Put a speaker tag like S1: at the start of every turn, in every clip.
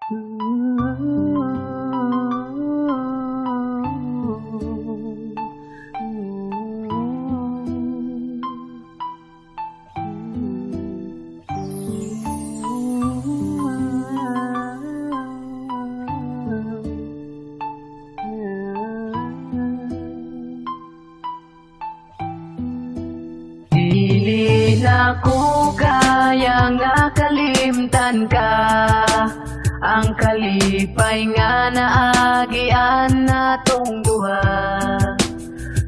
S1: Dili na ko kaya nga kalimtan ka, ang kalipay nga naagian natong duha.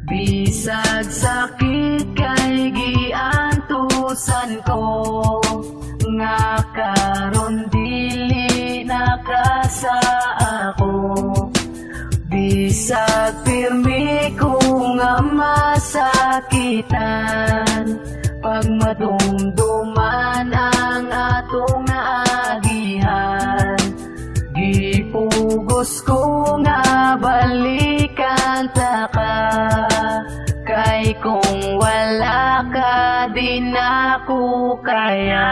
S1: Bisag sakit kay giantusan ko, nga karon dili nakasa ako. Bisag pirmi ko nga masakitan, pag madumduman ang atong naagihan. Gipugos ko nga balikan ta ka, kay kung wala ka di na ko kaya.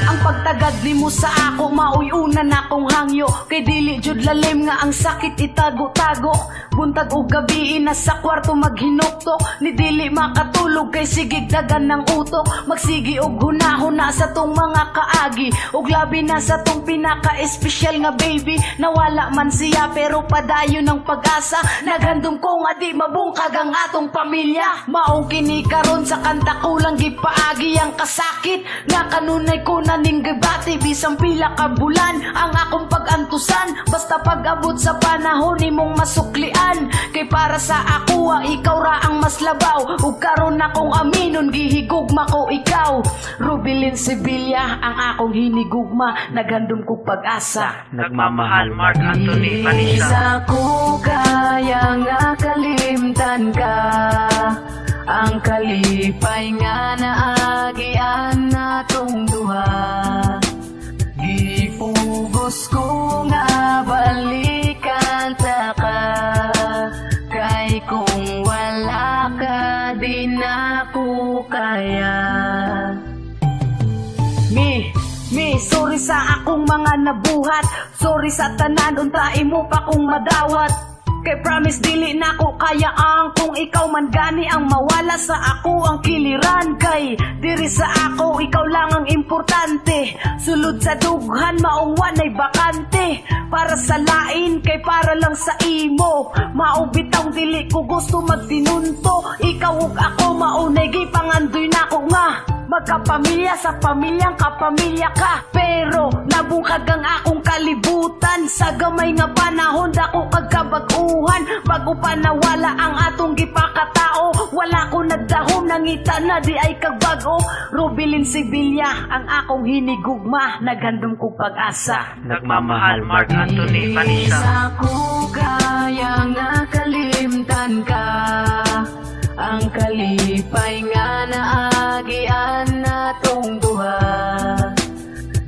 S2: Ang pagtagad nimo sa ako maoy una na kong hangyo, kay dili jud lalim nga ang sakit itago-tago. Buntag og gabi nasa kwarto maghinuktok, ni dili makatulog kay sigig dagan ng utok. Magsigi og hunahuna sa tong mga kaagi, og labi na sa tong pinaka-espesyal nga baby. Nawala man siya pero padayon ng pag-asa, naghandom ko nga di mabungkag ang atong pamilya. Maong kini karon sa kanta ko lang gipaagi ang kasakit, nga kanunay ko na ning gibati bisang pila ka bulan ang akong pag-antusan. Basta pag-abot sa panahon nimong masuklian, kay para sa ako ikaw ra ang mas labaw. Ug karon akong aminon gihigugma ko ikaw. Rubilin Sevilla ang akong hinigugma, naghandom ko pag-asa.
S3: Nagmamahal Mark Anthony Vanessa.
S1: Isa ko kaya nga kalimtan ka, ang kalipay nga naagian natong duha. Gipugos ko nga balikan ta ka, kay kung wala ka di na ko kaya.
S2: Me, sorry sa akong mga nabuhat, sorry sa tanan unta imo pa kong madawat. Kay promise dili na ko kaya ang kung ikaw man gani ang mawala sa ako ang kiliran. Kay diri sa ako ikaw lang ang importante, sulod sa dughan maong wanay bakante. Para sa lain kay para lang sa imo, maubitaw dili ko gusto magtinunto. Ikaw ug ako maunay gipangandoy na ko nga magkapamilya sa pamilyang kapamilya ka. Pero nabungkag ang akong kalibutan, sa gamay nga panahon dako kag kabag-uhan. Bago pa nawala ang atong gipakatao, wala ko nagdahom nangita na di ay kagbago. Rubilin Sevilla ang akong hinigugma, naghandom ko pag-asa.
S3: Nagmamahal Mark Anthony Vanessa.
S1: Isa ko kaya nga kalimtan ka, ang kalipay nga naagian natong duha.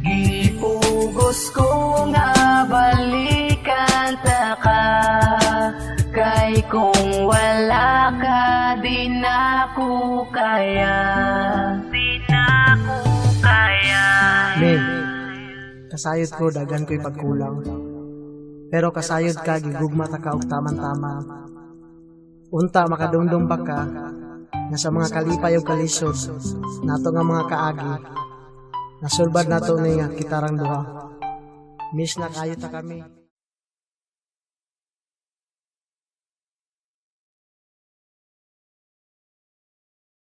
S1: Gipugos ko nga balikan ta ka, kay kung wala ka di na ko kaya.
S4: May, kasayod ko dagan ko'y pagkulang, pero kasayod ka gigugma ta ka og taman-tama. Unta makadumdum pa ka na sa mga kalipay o kalisod nato nga mga kaagi, nasulbad nato ni nga kitarang duha. Miss na kayo ta kami.